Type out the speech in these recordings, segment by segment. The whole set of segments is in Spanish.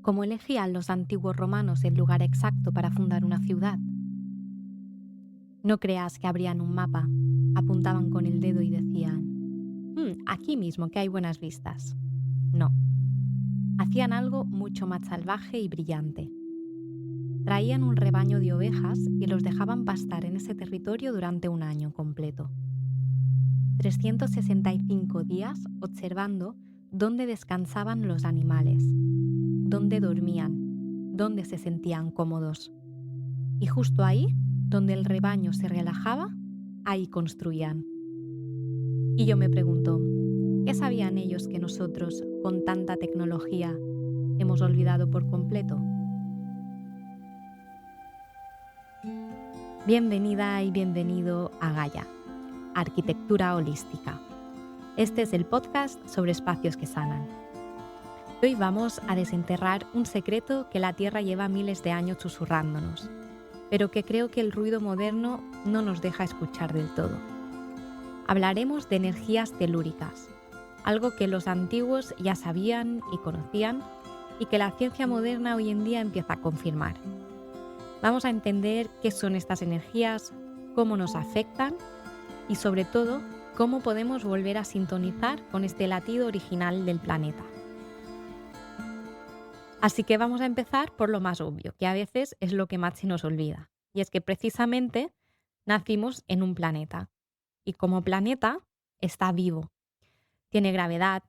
¿Cómo elegían los antiguos romanos el lugar exacto para fundar una ciudad? No creas que abrían un mapa, apuntaban con el dedo y decían, aquí mismo que hay buenas vistas. No, hacían algo mucho más salvaje y brillante. Traían un rebaño de ovejas y los dejaban pastar en ese territorio durante un año completo. 365 días observando dónde descansaban los animales, dónde dormían, dónde se sentían cómodos. Y justo ahí, donde el rebaño se relajaba, ahí construían. Y yo me pregunto, ¿qué sabían ellos que nosotros, con tanta tecnología, hemos olvidado por completo? Bienvenida y bienvenido a Gaia, Arquitectura Holística. Este es el podcast sobre espacios que sanan. Hoy vamos a desenterrar un secreto que la Tierra lleva miles de años susurrándonos, pero que creo que el ruido moderno no nos deja escuchar del todo. Hablaremos de energías telúricas, algo que los antiguos ya sabían y conocían y que la ciencia moderna hoy en día empieza a confirmar. Vamos a entender qué son estas energías, cómo nos afectan y sobre todo cómo podemos volver a sintonizar con este latido original del planeta. Así que vamos a empezar por lo más obvio, que a veces es lo que más se nos olvida, y es que precisamente nacimos en un planeta. Y como planeta está vivo. Tiene gravedad,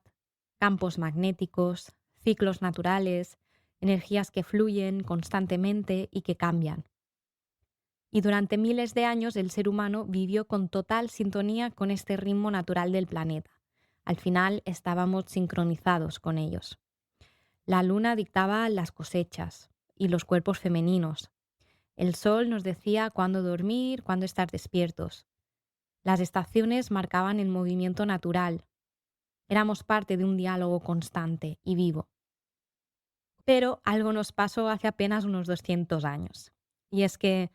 campos magnéticos, ciclos naturales, energías que fluyen constantemente y que cambian. Y durante miles de años el ser humano vivió con total sintonía con este ritmo natural del planeta. Al final estábamos sincronizados con ellos. La luna dictaba las cosechas y los cuerpos femeninos. El sol nos decía cuándo dormir, cuándo estar despiertos. Las estaciones marcaban el movimiento natural. Éramos parte de un diálogo constante y vivo. Pero algo nos pasó hace apenas unos 200 años. Y es que,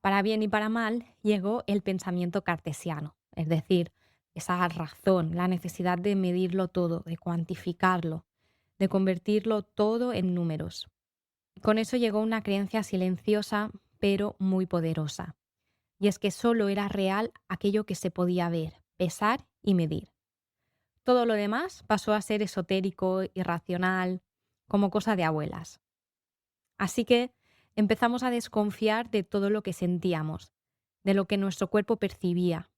para bien y para mal, llegó el pensamiento cartesiano. Es decir, esa razón, la necesidad de medirlo todo, de cuantificarlo, de convertirlo todo en números. Con eso llegó una creencia silenciosa, pero muy poderosa. Y es que solo era real aquello que se podía ver, pesar y medir. Todo lo demás pasó a ser esotérico, irracional, como cosa de abuelas. Así que empezamos a desconfiar de todo lo que sentíamos, de lo que nuestro cuerpo percibía,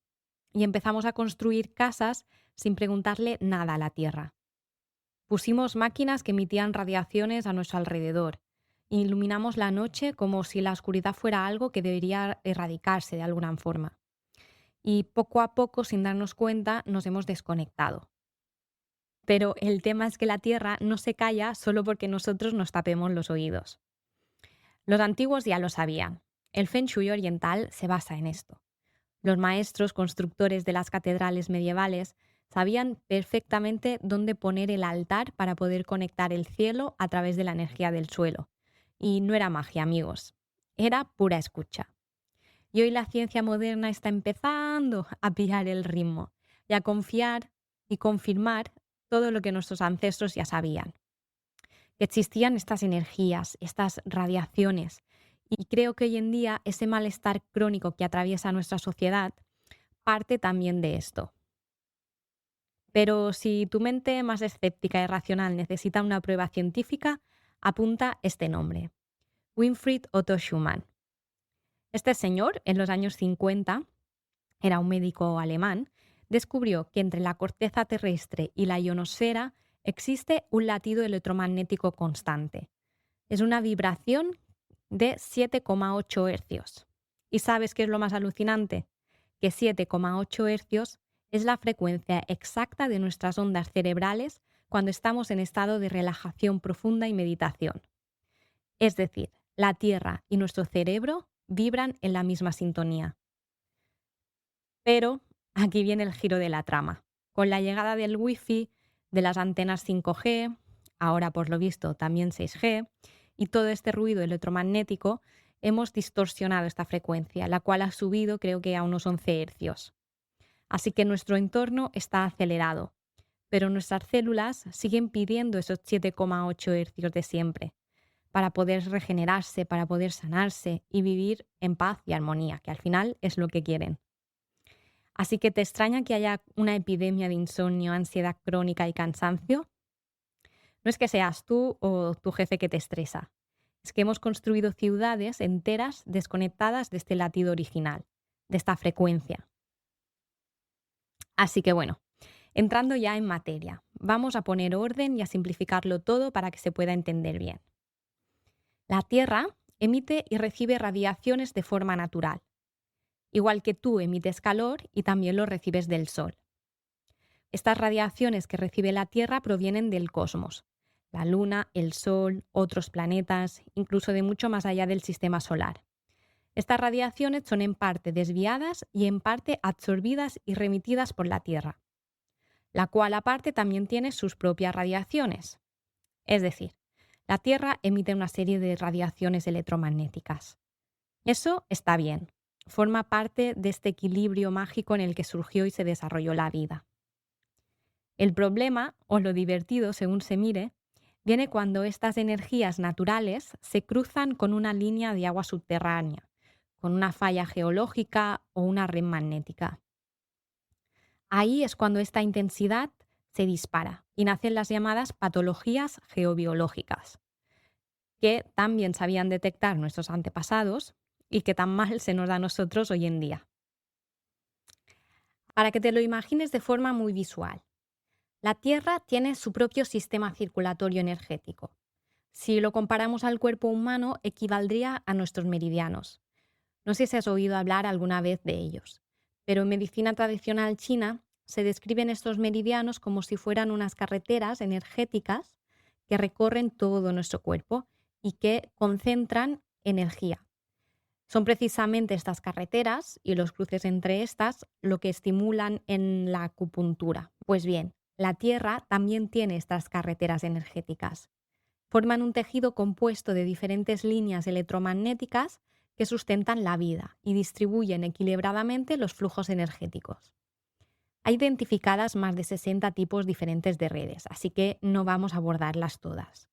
y empezamos a construir casas sin preguntarle nada a la Tierra. Pusimos máquinas que emitían radiaciones a nuestro alrededor, e iluminamos la noche como si la oscuridad fuera algo que debería erradicarse de alguna forma. Y poco a poco, sin darnos cuenta, nos hemos desconectado. Pero el tema es que la Tierra no se calla solo porque nosotros nos tapemos los oídos. Los antiguos ya lo sabían. El Feng Shui oriental se basa en esto. Los maestros constructores de las catedrales medievales sabían perfectamente dónde poner el altar para poder conectar el cielo a través de la energía del suelo. Y no era magia, amigos. Era pura escucha. Y hoy la ciencia moderna está empezando a pillar el ritmo y a confiar y confirmar todo lo que nuestros ancestros ya sabían. Que existían estas energías, estas radiaciones. Y creo que hoy en día ese malestar crónico que atraviesa nuestra sociedad parte también de esto. Pero si tu mente más escéptica y racional necesita una prueba científica, apunta este nombre: Winfried Otto Schumann. Este señor, en los años 50, era un médico alemán, descubrió que entre la corteza terrestre y la ionosfera existe un latido electromagnético constante. Es una vibración de 7,8 hercios. ¿Y sabes qué es lo más alucinante? Que 7,8 hercios es la frecuencia exacta de nuestras ondas cerebrales cuando estamos en estado de relajación profunda y meditación. Es decir, la Tierra y nuestro cerebro vibran en la misma sintonía. Pero aquí viene el giro de la trama. Con la llegada del Wi-Fi, de las antenas 5G, ahora por lo visto también 6G, y todo este ruido electromagnético, hemos distorsionado esta frecuencia, la cual ha subido creo que a unos 11 hercios. Así que nuestro entorno está acelerado, pero nuestras células siguen pidiendo esos 7,8 hercios de siempre, para poder regenerarse, para poder sanarse y vivir en paz y armonía, que al final es lo que quieren. Así que ¿te extraña que haya una epidemia de insomnio, ansiedad crónica y cansancio? No es que seas tú o tu jefe que te estresa, es que hemos construido ciudades enteras desconectadas de este latido original, de esta frecuencia. Así que bueno, entrando ya en materia, vamos a poner orden y a simplificarlo todo para que se pueda entender bien. La Tierra emite y recibe radiaciones de forma natural, igual que tú emites calor y también lo recibes del Sol. Estas radiaciones que recibe la Tierra provienen del cosmos, la Luna, el Sol, otros planetas, incluso de mucho más allá del sistema solar. Estas radiaciones son en parte desviadas y en parte absorbidas y remitidas por la Tierra, la cual aparte también tiene sus propias radiaciones. Es decir, la Tierra emite una serie de radiaciones electromagnéticas. Eso está bien, forma parte de este equilibrio mágico en el que surgió y se desarrolló la vida. El problema, o lo divertido según se mire, viene cuando estas energías naturales se cruzan con una línea de agua subterránea, con una falla geológica o una red magnética. Ahí es cuando esta intensidad se dispara y nacen las llamadas patologías geobiológicas, que tan bien sabían detectar nuestros antepasados y que tan mal se nos da a nosotros hoy en día. Para que te lo imagines de forma muy visual, la Tierra tiene su propio sistema circulatorio energético. Si lo comparamos al cuerpo humano, equivaldría a nuestros meridianos. No sé si has oído hablar alguna vez de ellos, pero en medicina tradicional china se describen estos meridianos como si fueran unas carreteras energéticas que recorren todo nuestro cuerpo y que concentran energía. Son precisamente estas carreteras y los cruces entre estas lo que estimulan en la acupuntura. Pues bien, la Tierra también tiene estas carreteras energéticas. Forman un tejido compuesto de diferentes líneas electromagnéticas que sustentan la vida y distribuyen equilibradamente los flujos energéticos. Hay identificadas más de 60 tipos diferentes de redes, así que no vamos a abordarlas todas.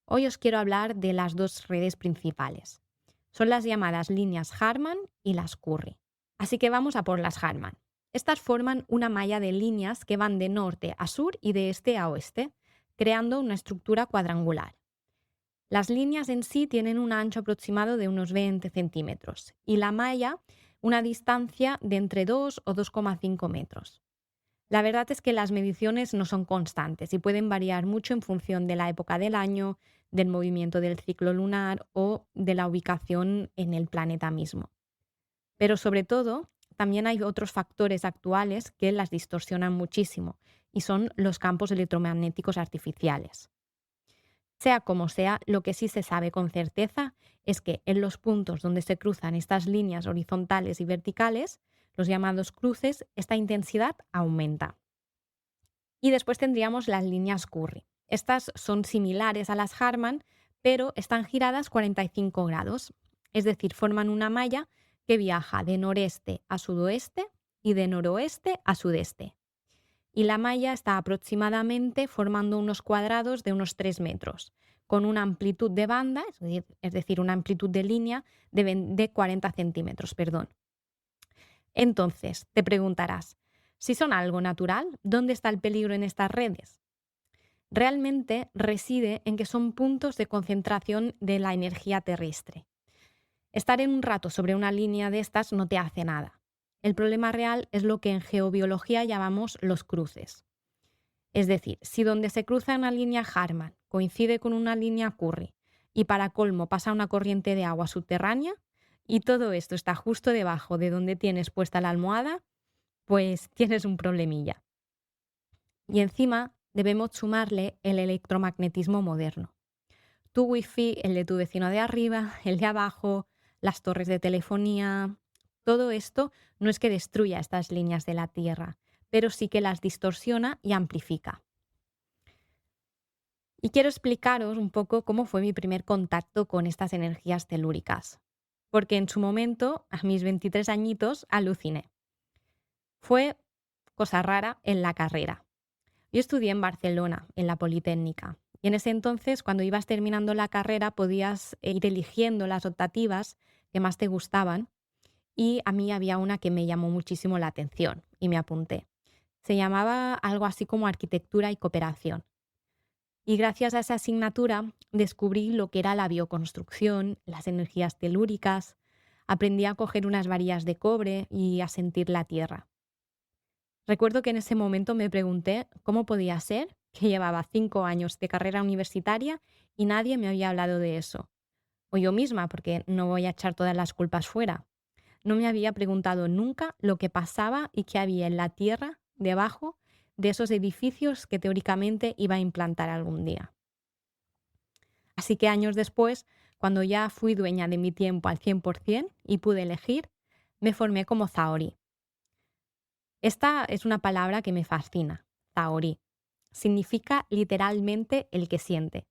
Hoy os quiero hablar de las dos redes principales. Son las llamadas líneas Harman y las Curry. Así que vamos a por las Harman. Estas forman una malla de líneas que van de norte a sur y de este a oeste, creando una estructura cuadrangular. Las líneas en sí tienen un ancho aproximado de unos 20 centímetros y la malla una distancia de entre 2 o 2,5 metros. La verdad es que las mediciones no son constantes y pueden variar mucho en función de la época del año, del movimiento del ciclo lunar o de la ubicación en el planeta mismo. Pero sobre todo, también hay otros factores actuales que las distorsionan muchísimo y son los campos electromagnéticos artificiales. Sea como sea, lo que sí se sabe con certeza es que en los puntos donde se cruzan estas líneas horizontales y verticales, los llamados cruces, esta intensidad aumenta. Y después tendríamos las líneas Curry. Estas son similares a las Harman, pero están giradas 45 grados, es decir, forman una malla que viaja de noreste a sudoeste y de noroeste a sudeste. Y la malla está aproximadamente formando unos cuadrados de unos 3 metros, con una amplitud de banda, es decir, una amplitud de línea de 40 centímetros. Entonces, te preguntarás, si son algo natural, ¿dónde está el peligro en estas redes? Realmente reside en que son puntos de concentración de la energía terrestre. Estar en un rato sobre una línea de estas no te hace nada. El problema real es lo que en geobiología llamamos los cruces. Es decir, si donde se cruza una línea Harman coincide con una línea Curry y para colmo pasa una corriente de agua subterránea y todo esto está justo debajo de donde tienes puesta la almohada, pues tienes un problemilla. Y encima debemos sumarle el electromagnetismo moderno. Tu wifi, el de tu vecino de arriba, el de abajo, las torres de telefonía. Todo esto no es que destruya estas líneas de la Tierra, pero sí que las distorsiona y amplifica. Y quiero explicaros un poco cómo fue mi primer contacto con estas energías telúricas, porque en su momento, a mis 23 añitos, aluciné. Fue cosa rara en la carrera. Yo estudié en Barcelona, en la Politécnica, Y en ese entonces, cuando ibas terminando la carrera, podías ir eligiendo las optativas que más te gustaban y a mí había una que me llamó muchísimo la atención y me apunté. Se llamaba algo así como Arquitectura y Cooperación. Y gracias a esa asignatura descubrí lo que era la bioconstrucción, las energías telúricas, aprendí a coger unas varillas de cobre y a sentir la tierra. Recuerdo que en ese momento me pregunté cómo podía ser que llevaba 5 años de carrera universitaria y nadie me había hablado de eso. O yo misma, porque no voy a echar todas las culpas fuera. No me había preguntado nunca lo que pasaba y qué había en la tierra debajo de esos edificios que teóricamente iba a implantar algún día. Así que años después, cuando ya fui dueña de mi tiempo al 100% y pude elegir, me formé como Zaori. Esta es una palabra que me fascina, Zaori. Significa literalmente el que siente.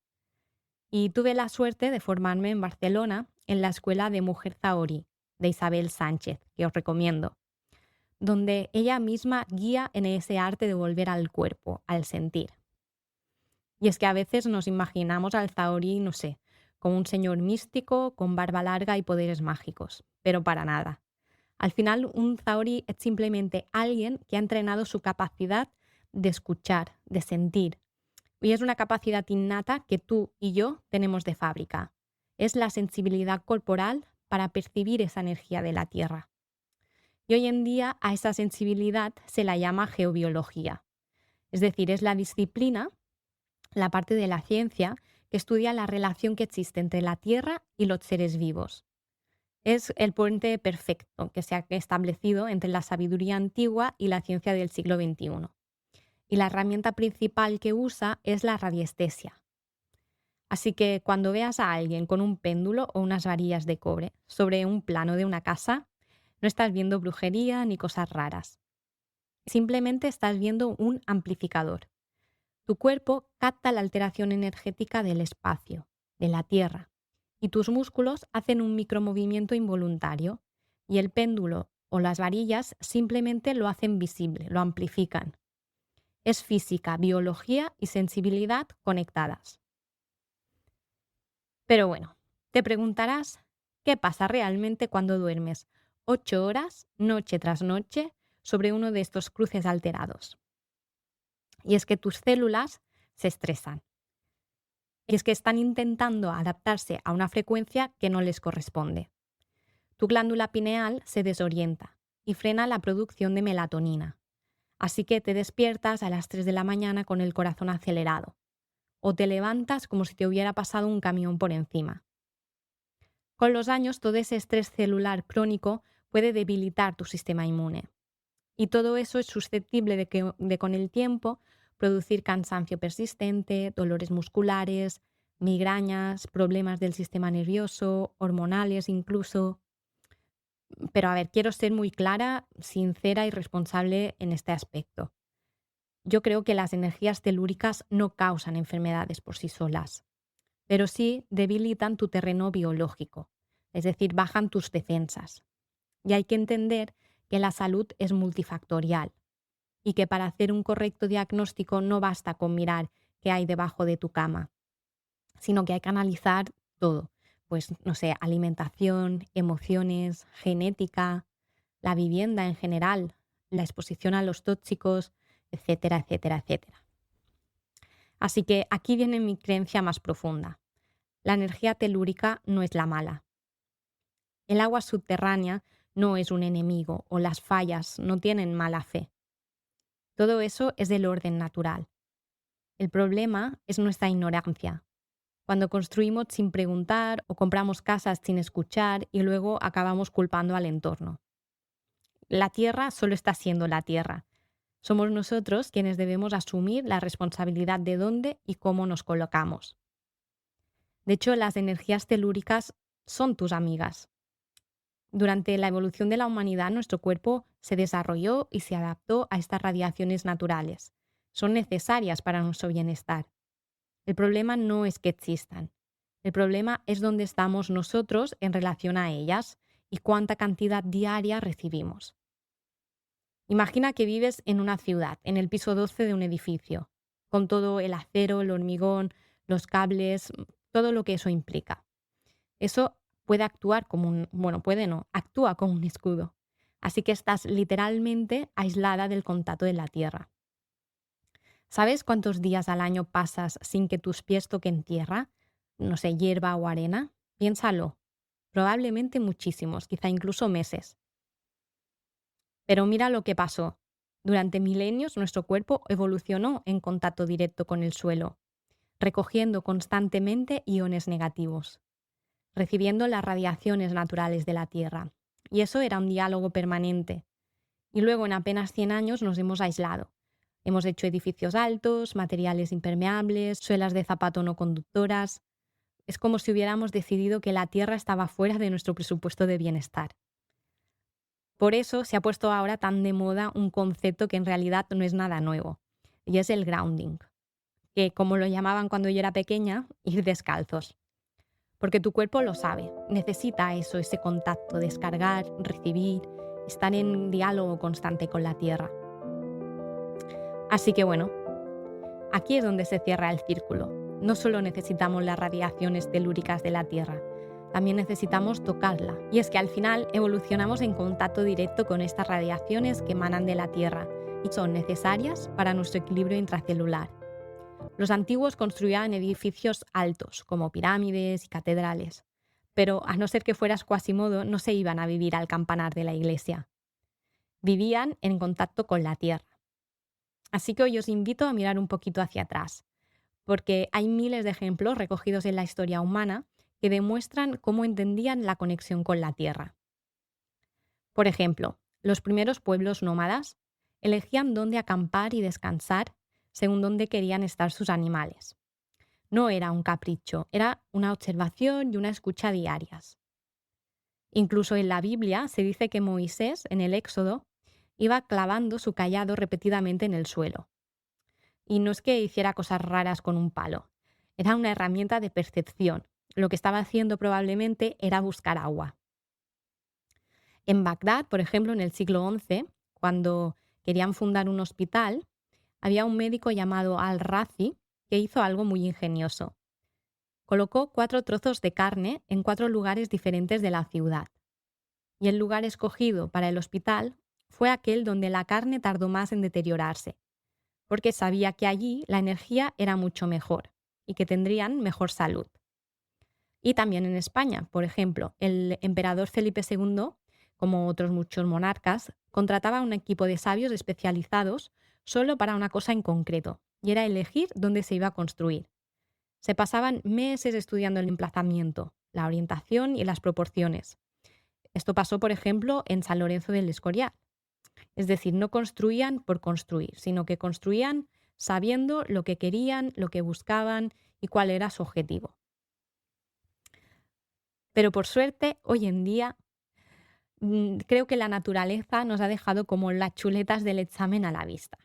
Y tuve la suerte de formarme en Barcelona en la Escuela de Mujer Zaori de Isabel Sánchez, que os recomiendo, donde ella misma guía en ese arte de volver al cuerpo, al sentir. Y es que a veces nos imaginamos al Zaori, no sé, como un señor místico con barba larga y poderes mágicos, pero para nada. Al final, un Zaori es simplemente alguien que ha entrenado su capacidad de escuchar, de sentir. Y es una capacidad innata que tú y yo tenemos de fábrica. Es la sensibilidad corporal para percibir esa energía de la tierra. Y hoy en día a esa sensibilidad se la llama geobiología. Es decir, es la disciplina, la parte de la ciencia que estudia la relación que existe entre la tierra y los seres vivos. Es el puente perfecto que se ha establecido entre la sabiduría antigua y la ciencia del siglo XXI. Y la herramienta principal que usa es la radiestesia. Así que cuando veas a alguien con un péndulo o unas varillas de cobre sobre un plano de una casa, no estás viendo brujería ni cosas raras. Simplemente estás viendo un amplificador. Tu cuerpo capta la alteración energética del espacio, de la tierra, y tus músculos hacen un micromovimiento involuntario, y el péndulo o las varillas simplemente lo hacen visible, lo amplifican. Es física, biología y sensibilidad conectadas. Pero bueno, te preguntarás, ¿qué pasa realmente cuando duermes 8 horas, noche tras noche, sobre uno de estos cruces alterados? Y es que tus células se estresan. Y es que están intentando adaptarse a una frecuencia que no les corresponde. Tu glándula pineal se desorienta y frena la producción de melatonina. Así que te despiertas a las 3 de la mañana con el corazón acelerado. O te levantas como si te hubiera pasado un camión por encima. Con los años, todo ese estrés celular crónico puede debilitar tu sistema inmune. Y todo eso es susceptible de con el tiempo producir cansancio persistente, dolores musculares, migrañas, problemas del sistema nervioso, hormonales incluso. Pero a ver, quiero ser muy clara, sincera y responsable en este aspecto. Yo creo que las energías telúricas no causan enfermedades por sí solas, pero sí debilitan tu terreno biológico, es decir, bajan tus defensas. Y hay que entender que la salud es multifactorial y que para hacer un correcto diagnóstico no basta con mirar qué hay debajo de tu cama, sino que hay que analizar todo. Pues, no sé, alimentación, emociones, genética, la vivienda en general, la exposición a los tóxicos, etcétera, etcétera, etcétera. Así que aquí viene mi creencia más profunda. La energía telúrica no es la mala. El agua subterránea no es un enemigo o las fallas no tienen mala fe. Todo eso es del orden natural. El problema es nuestra ignorancia. Cuando construimos sin preguntar o compramos casas sin escuchar y luego acabamos culpando al entorno. La tierra solo está siendo la tierra. Somos nosotros quienes debemos asumir la responsabilidad de dónde y cómo nos colocamos. De hecho, las energías telúricas son tus amigas. Durante la evolución de la humanidad, nuestro cuerpo se desarrolló y se adaptó a estas radiaciones naturales. Son necesarias para nuestro bienestar. El problema no es que existan. El problema es dónde estamos nosotros en relación a ellas y cuánta cantidad diaria recibimos. Imagina que vives en una ciudad, en el piso 12 de un edificio, con todo el acero, el hormigón, los cables, todo lo que eso implica. Eso puede actuar como puede no, actúa como un escudo. Así que estás literalmente aislada del contacto de la tierra. ¿Sabes cuántos días al año pasas sin que tus pies toquen tierra? No sé, hierba o arena. Piénsalo. Probablemente muchísimos, quizá incluso meses. Pero mira lo que pasó. Durante milenios nuestro cuerpo evolucionó en contacto directo con el suelo, recogiendo constantemente iones negativos, recibiendo las radiaciones naturales de la Tierra. Y eso era un diálogo permanente. Y luego en apenas 100 años nos hemos aislado. Hemos hecho edificios altos, materiales impermeables, suelas de zapato no conductoras. Es como si hubiéramos decidido que la Tierra estaba fuera de nuestro presupuesto de bienestar. Por eso se ha puesto ahora tan de moda un concepto que en realidad no es nada nuevo, y es el grounding, que como lo llamaban cuando yo era pequeña, ir descalzos. Porque tu cuerpo lo sabe, necesita eso, ese contacto, descargar, recibir, estar en diálogo constante con la Tierra. Así que bueno, aquí es donde se cierra el círculo. No solo necesitamos las radiaciones telúricas de la Tierra, también necesitamos tocarla. Y es que al final evolucionamos en contacto directo con estas radiaciones que emanan de la Tierra y son necesarias para nuestro equilibrio intracelular. Los antiguos construían edificios altos, como pirámides y catedrales, pero a no ser que fueras Quasimodo, no se iban a vivir al campanar de la iglesia. Vivían en contacto con la Tierra. Así que hoy os invito a mirar un poquito hacia atrás, porque hay miles de ejemplos recogidos en la historia humana que demuestran cómo entendían la conexión con la tierra. Por ejemplo, los primeros pueblos nómadas elegían dónde acampar y descansar según dónde querían estar sus animales. No era un capricho, era una observación y una escucha diarias. Incluso en la Biblia se dice que Moisés, en el Éxodo, iba clavando su cayado repetidamente en el suelo. Y no es que hiciera cosas raras con un palo, era una herramienta de percepción. Lo que estaba haciendo probablemente era buscar agua. En Bagdad, por ejemplo, en el siglo XI, cuando querían fundar un hospital, había un médico llamado Al-Razi que hizo algo muy ingenioso. Colocó 4 trozos de carne en 4 lugares diferentes de la ciudad. Y el lugar escogido para el hospital fue aquel donde la carne tardó más en deteriorarse, porque sabía que allí la energía era mucho mejor y que tendrían mejor salud. Y también en España, por ejemplo, el emperador Felipe II, como otros muchos monarcas, contrataba un equipo de sabios especializados solo para una cosa en concreto, y era elegir dónde se iba a construir. Se pasaban meses estudiando el emplazamiento, la orientación y las proporciones. Esto pasó, por ejemplo, en San Lorenzo del Escorial. Es decir, no construían por construir, sino que construían sabiendo lo que querían, lo que buscaban y cuál era su objetivo. Pero por suerte, hoy en día, creo que la naturaleza nos ha dejado como las chuletas del examen a la vista.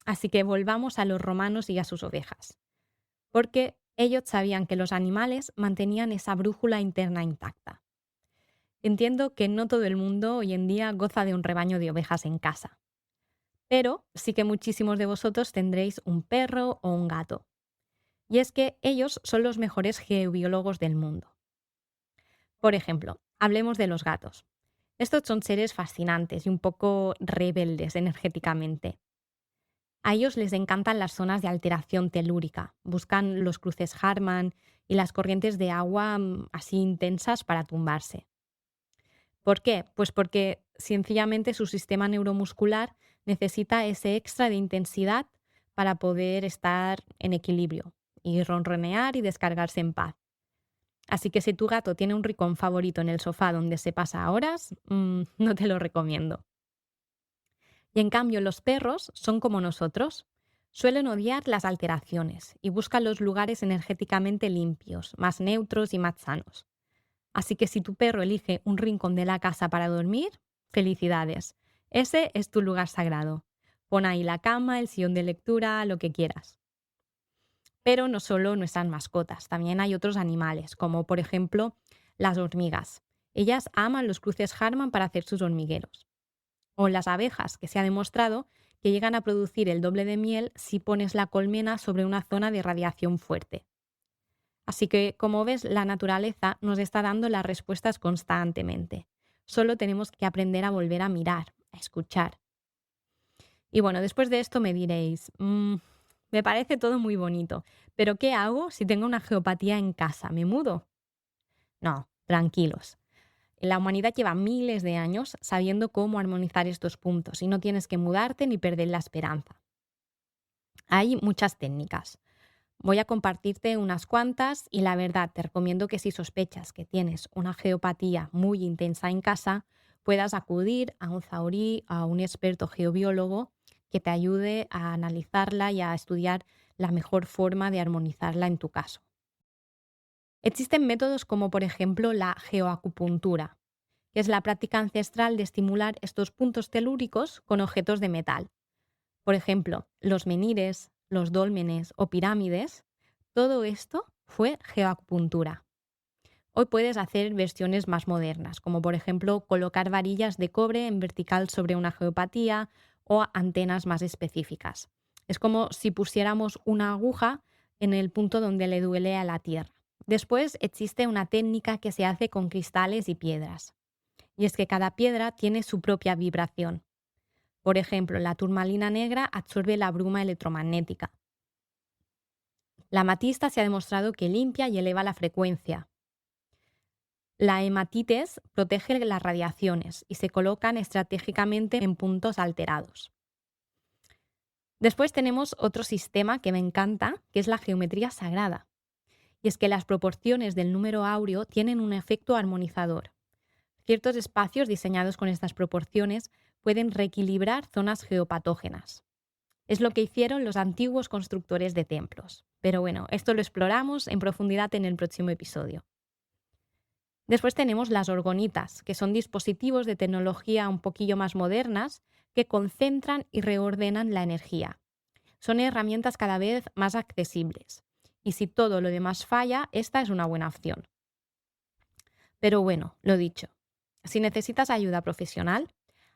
Así que volvamos a los romanos y a sus ovejas. Porque ellos sabían que los animales mantenían esa brújula interna intacta. Entiendo que no todo el mundo hoy en día goza de un rebaño de ovejas en casa. Pero sí que muchísimos de vosotros tendréis un perro o un gato. Y es que ellos son los mejores geobiólogos del mundo. Por ejemplo, hablemos de los gatos. Estos son seres fascinantes y un poco rebeldes energéticamente. A ellos les encantan las zonas de alteración telúrica, buscan los cruces Harman y las corrientes de agua así intensas para tumbarse. ¿Por qué? Pues porque sencillamente su sistema neuromuscular necesita ese extra de intensidad para poder estar en equilibrio y ronronear y descargarse en paz. Así que si tu gato tiene un rincón favorito en el sofá donde se pasa horas, no te lo recomiendo. Y en cambio los perros son como nosotros. Suelen odiar las alteraciones y buscan los lugares energéticamente limpios, más neutros y más sanos. Así que si tu perro elige un rincón de la casa para dormir, felicidades. Ese es tu lugar sagrado. Pon ahí la cama, el sillón de lectura, lo que quieras. Pero no solo nuestras mascotas, también hay otros animales, como por ejemplo las hormigas. Ellas aman los cruces Harman para hacer sus hormigueros. O las abejas, que se ha demostrado que llegan a producir el doble de miel si pones la colmena sobre una zona de radiación fuerte. Así que, como ves, la naturaleza nos está dando las respuestas constantemente. Solo tenemos que aprender a volver a mirar, a escuchar. Y bueno, después de esto me diréis, me parece todo muy bonito, pero ¿qué hago si tengo una geopatía en casa? ¿Me mudo? No, tranquilos. La humanidad lleva miles de años sabiendo cómo armonizar estos puntos y no tienes que mudarte ni perder la esperanza. Hay muchas técnicas. Voy a compartirte unas cuantas y la verdad te recomiendo que si sospechas que tienes una geopatía muy intensa en casa, puedas acudir a un zahorí, a un experto geobiólogo que te ayude a analizarla y a estudiar la mejor forma de armonizarla en tu caso. Existen métodos como por ejemplo la geoacupuntura, que es la práctica ancestral de estimular estos puntos telúricos con objetos de metal. Por ejemplo, los menires, los dólmenes o pirámides, todo esto fue geoacupuntura. Hoy puedes hacer versiones más modernas, como por ejemplo colocar varillas de cobre en vertical sobre una geopatía o antenas más específicas. Es como si pusiéramos una aguja en el punto donde le duele a la tierra. Después existe una técnica que se hace con cristales y piedras. Y es que cada piedra tiene su propia vibración. Por ejemplo, la turmalina negra absorbe la bruma electromagnética. La amatista se ha demostrado que limpia y eleva la frecuencia. La hematites protege las radiaciones y se colocan estratégicamente en puntos alterados. Después tenemos otro sistema que me encanta, que es la geometría sagrada. Y es que las proporciones del número áureo tienen un efecto armonizador. Ciertos espacios diseñados con estas proporciones pueden reequilibrar zonas geopatógenas. Es lo que hicieron los antiguos constructores de templos. Pero bueno, esto lo exploramos en profundidad en el próximo episodio. Después tenemos las orgonitas, que son dispositivos de tecnología un poquillo más modernas que concentran y reordenan la energía. Son herramientas cada vez más accesibles. Y si todo lo demás falla, esta es una buena opción. Pero bueno, lo dicho, si necesitas ayuda profesional,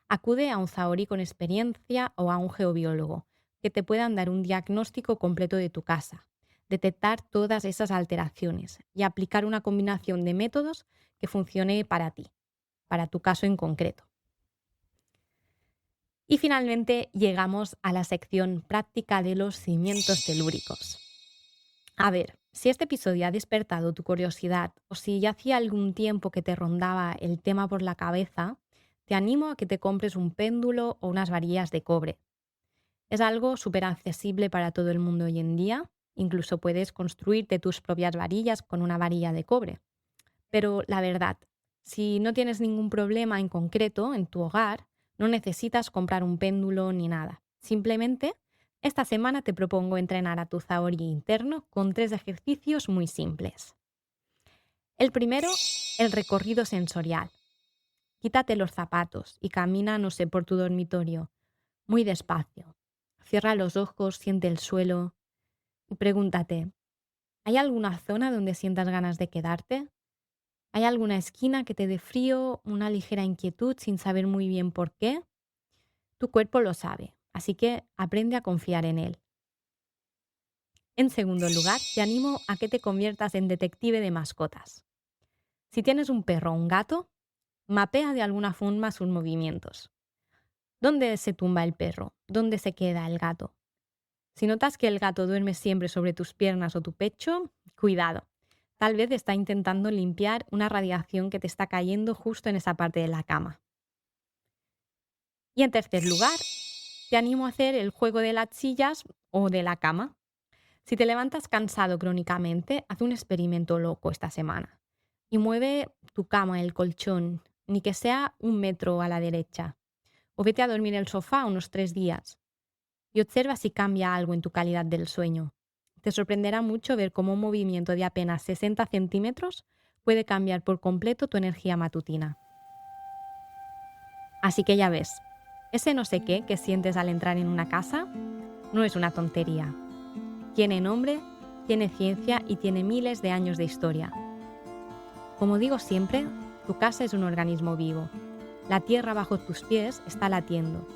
acude a un zahorí con experiencia o a un geobiólogo, que te puedan dar un diagnóstico completo de tu casa, detectar todas esas alteraciones y aplicar una combinación de métodos que funcione para ti, para tu caso en concreto. Y finalmente llegamos a la sección práctica de los cimientos telúricos. A ver, si este episodio ha despertado tu curiosidad o si ya hacía algún tiempo que te rondaba el tema por la cabeza, te animo a que te compres un péndulo o unas varillas de cobre. Es algo súper accesible para todo el mundo hoy en día. Incluso puedes construirte tus propias varillas con una varilla de cobre. Pero la verdad, si no tienes ningún problema en concreto en tu hogar, no necesitas comprar un péndulo ni nada. Simplemente, esta semana te propongo entrenar a tu zahorí interno con 3 ejercicios muy simples. El primero, el recorrido sensorial. Quítate los zapatos y camina, no sé, por tu dormitorio, muy despacio. Cierra los ojos, siente el suelo y pregúntate, ¿hay alguna zona donde sientas ganas de quedarte? ¿Hay alguna esquina que te dé frío, una ligera inquietud sin saber muy bien por qué? Tu cuerpo lo sabe, así que aprende a confiar en él. En segundo lugar, te animo a que te conviertas en detective de mascotas. Si tienes un perro o un gato, mapea de alguna forma sus movimientos. ¿Dónde se tumba el perro? ¿Dónde se queda el gato? Si notas que el gato duerme siempre sobre tus piernas o tu pecho, cuidado. Tal vez está intentando limpiar una radiación que te está cayendo justo en esa parte de la cama. Y en tercer lugar, te animo a hacer el juego de las sillas o de la cama. Si te levantas cansado crónicamente, haz un experimento loco esta semana. Y mueve tu cama, el colchón, ni que sea 1 metro a la derecha. O vete a dormir en el sofá unos 3 días. Y observa si cambia algo en tu calidad del sueño. Te sorprenderá mucho ver cómo un movimiento de apenas 60 centímetros puede cambiar por completo tu energía matutina. Así que ya ves, ese no sé qué que sientes al entrar en una casa no es una tontería. Tiene nombre, tiene ciencia y tiene miles de años de historia. Como digo siempre, tu casa es un organismo vivo. La tierra bajo tus pies está latiendo.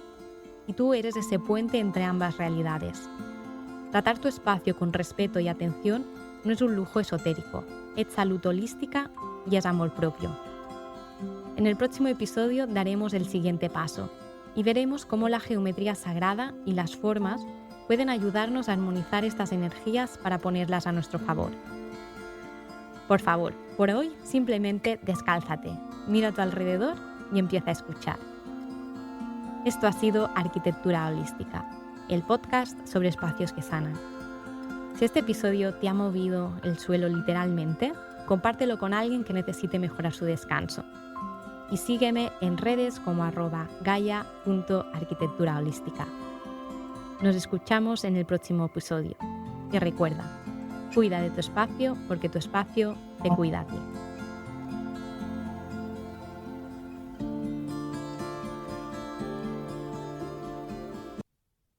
Y tú eres ese puente entre ambas realidades. Tratar tu espacio con respeto y atención no es un lujo esotérico, es salud holística y es amor propio. En el próximo episodio daremos el siguiente paso y veremos cómo la geometría sagrada y las formas pueden ayudarnos a armonizar estas energías para ponerlas a nuestro favor. Por favor, por hoy simplemente descálzate, mira a tu alrededor y empieza a escuchar. Esto ha sido Arquitectura Holística, el podcast sobre espacios que sanan. Si este episodio te ha movido el suelo literalmente, compártelo con alguien que necesite mejorar su descanso. Y sígueme en redes como @gaia.arquitecturaholística. Nos escuchamos en el próximo episodio. Y recuerda, cuida de tu espacio porque tu espacio te cuida a ti.